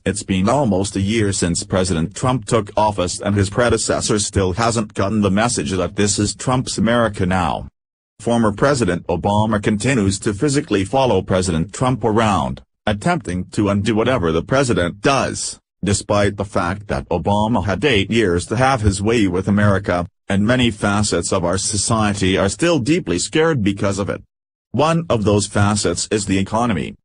It's been almost a year since President Trump took office and his predecessor still hasn't gotten the message that this is Trump's America now. Former President Obama continues to physically follow President Trump around, attempting to undo whatever the president does, despite the fact that Obama had 8 years to have his way with America, and many facets of our society are still deeply scared because of it. One of those facets is the economy.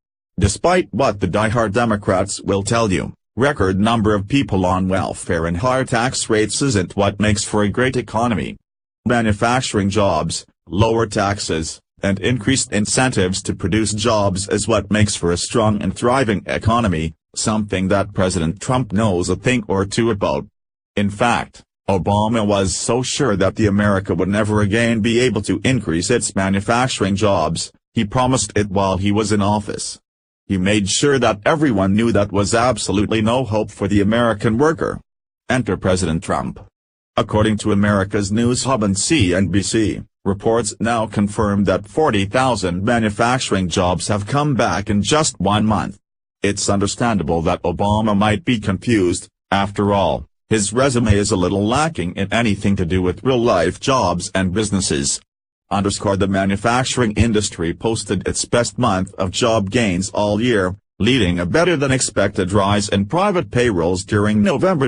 Despite what the die-hard Democrats will tell you, record number of people on welfare and higher tax rates isn't what makes for a great economy. Manufacturing jobs, lower taxes, and increased incentives to produce jobs is what makes for a strong and thriving economy, something that President Trump knows a thing or two about. In fact, Obama was so sure that the America would never again be able to increase its manufacturing jobs, he promised it while he was in office. He made sure that everyone knew that was absolutely no hope for the American worker. Enter President Trump. According to America's news hub and CNBC, reports now confirm that 40,000 manufacturing jobs have come back in just 1 month. It's understandable that Obama might be confused. After all, his resume is a little lacking in anything to do with real-life jobs and businesses. The manufacturing industry posted its best month of job gains all year, leading a better-than-expected rise in private payrolls during November.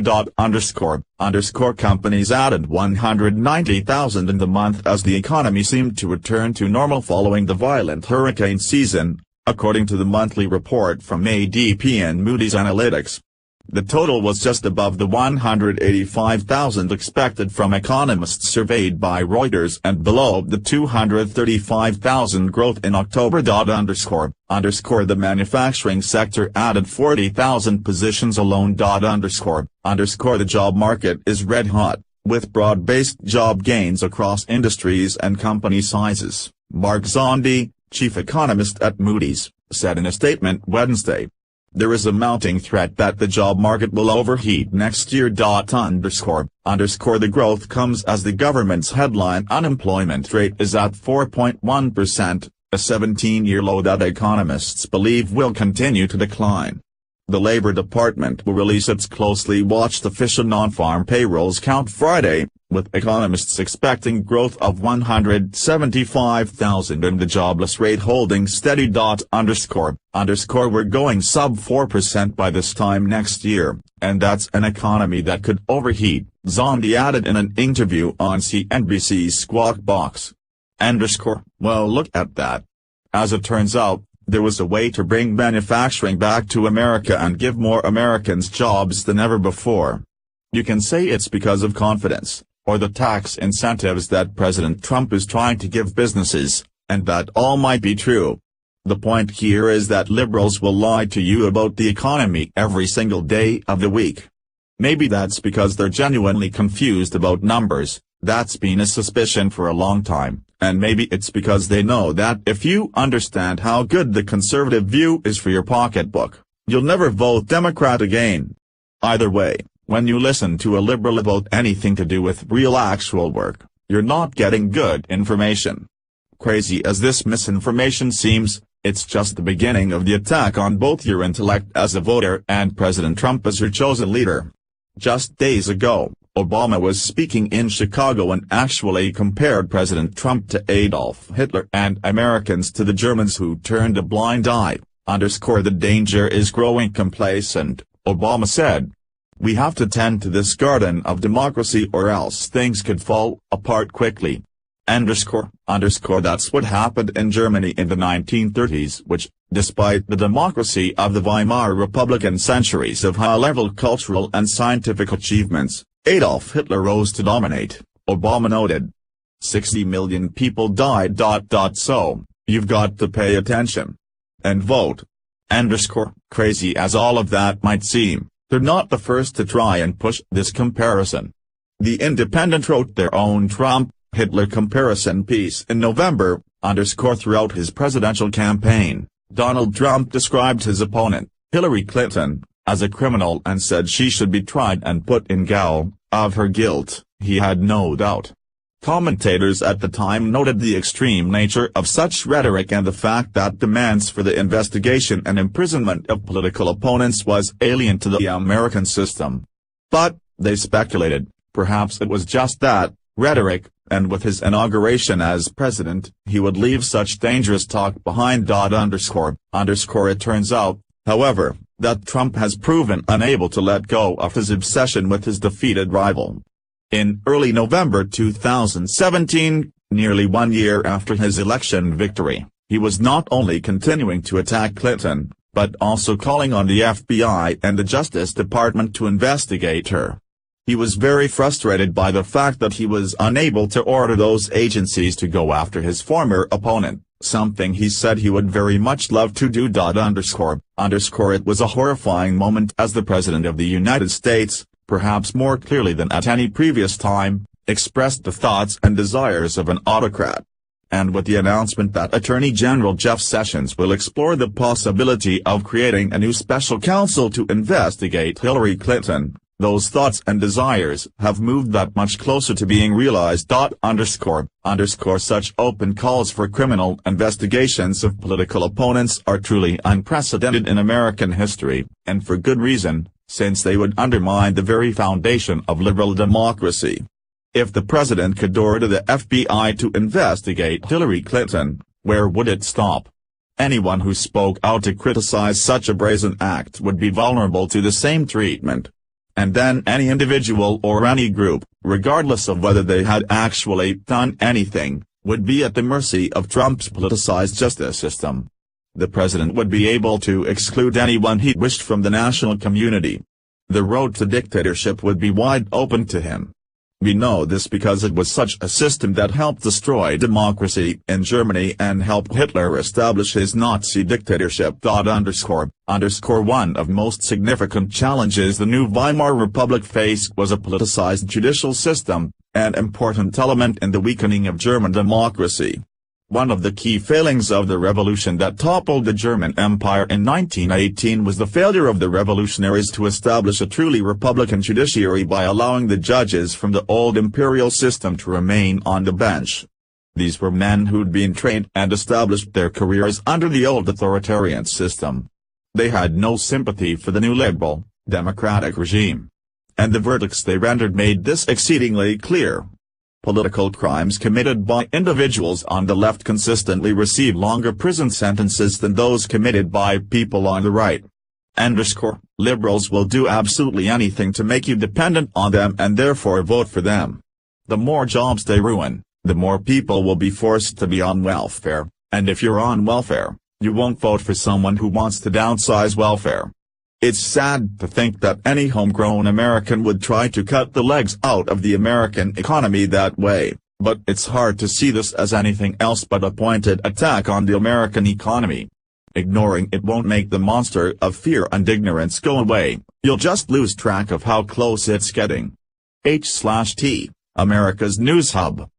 Companies added 190,000 in the month as the economy seemed to return to normal following the violent hurricane season, according to the monthly report from ADP and Moody's Analytics. The total was just above the 185,000 expected from economists surveyed by Reuters and below the 235,000 growth in October. The manufacturing sector added 40,000 positions alone. The job market is red hot, with broad-based job gains across industries and company sizes, Mark Zondi, chief economist at Moody's, said in a statement Wednesday. There is a mounting threat that the job market will overheat next year. The growth comes as the government's headline unemployment rate is at 4.1%, a 17-year low that economists believe will continue to decline. The Labor Department will release its closely watched official non-farm payrolls count Friday, with economists expecting growth of 175,000 and the jobless rate holding steady. We're going sub 4% by this time next year, and that's an economy that could overheat, Zondi added in an interview on CNBC's Squawk Box. Well, look at that. As it turns out, there was a way to bring manufacturing back to America and give more Americans jobs than ever before. You can say it's because of confidence, or the tax incentives that President Trump is trying to give businesses, and that all might be true. The point here is that liberals will lie to you about the economy every single day of the week. Maybe that's because they're genuinely confused about numbers. That's been a suspicion for a long time, and maybe it's because they know that if you understand how good the conservative view is for your pocketbook, you'll never vote Democrat again. Either way, when you listen to a liberal about anything to do with real actual work, you're not getting good information. Crazy as this misinformation seems, it's just the beginning of the attack on both your intellect as a voter and President Trump as your chosen leader. Just days ago, Obama was speaking in Chicago and actually compared President Trump to Adolf Hitler and Americans to the Germans who turned a blind eye. The danger is growing complacent, Obama said. We have to tend to this garden of democracy or else things could fall apart quickly. That's what happened in Germany in the 1930s, which, despite the democracy of the Weimar Republic and centuries of high-level cultural and scientific achievements, Adolf Hitler rose to dominate, Obama noted. 60 million people died. So, you've got to pay attention. And vote. Crazy as all of that might seem, they're not the first to try and push this comparison. The Independent wrote their own Trump-Hitler comparison piece in November. Throughout his presidential campaign, Donald Trump described his opponent, Hillary Clinton, as a criminal and said she should be tried and put in gaol. Of her guilt, he had no doubt. Commentators at the time noted the extreme nature of such rhetoric and the fact that demands for the investigation and imprisonment of political opponents was alien to the American system. But, they speculated, perhaps it was just that, rhetoric, and with his inauguration as president, he would leave such dangerous talk behind. It turns out, however, that Trump has proven unable to let go of his obsession with his defeated rival. In early November 2017, nearly 1 year after his election victory, he was not only continuing to attack Clinton, but also calling on the FBI and the Justice Department to investigate her. He was very frustrated by the fact that he was unable to order those agencies to go after his former opponent, something he said he would very much love to do. It was a horrifying moment as the President of the United States, perhaps more clearly than at any previous time, expressed the thoughts and desires of an autocrat. And with the announcement that Attorney General Jeff Sessions will explore the possibility of creating a new special counsel to investigate Hillary Clinton, those thoughts and desires have moved that much closer to being realized. Such open calls for criminal investigations of political opponents are truly unprecedented in American history, and for good reason, since they would undermine the very foundation of liberal democracy. If the president could order the FBI to investigate Hillary Clinton, where would it stop? Anyone who spoke out to criticize such a brazen act would be vulnerable to the same treatment. And then any individual or any group, regardless of whether they had actually done anything, would be at the mercy of Trump's politicized justice system. The president would be able to exclude anyone he wished from the national community. The road to dictatorship would be wide open to him. We know this because it was such a system that helped destroy democracy in Germany and helped Hitler establish his Nazi dictatorship. One of most significant challenges the new Weimar Republic faced was a politicized judicial system, an important element in the weakening of German democracy. One of the key failings of the revolution that toppled the German Empire in 1918 was the failure of the revolutionaries to establish a truly republican judiciary by allowing the judges from the old imperial system to remain on the bench. These were men who'd been trained and established their careers under the old authoritarian system. They had no sympathy for the new liberal, democratic regime. And the verdicts they rendered made this exceedingly clear. Political crimes committed by individuals on the left consistently receive longer prison sentences than those committed by people on the right. Liberals will do absolutely anything to make you dependent on them and therefore vote for them. The more jobs they ruin, the more people will be forced to be on welfare, and if you're on welfare, you won't vote for someone who wants to downsize welfare. It's sad to think that any homegrown American would try to cut the legs out of the American economy that way, but it's hard to see this as anything else but a pointed attack on the American economy. Ignoring it won't make the monster of fear and ignorance go away, you'll just lose track of how close it's getting. H/T, America's News Hub.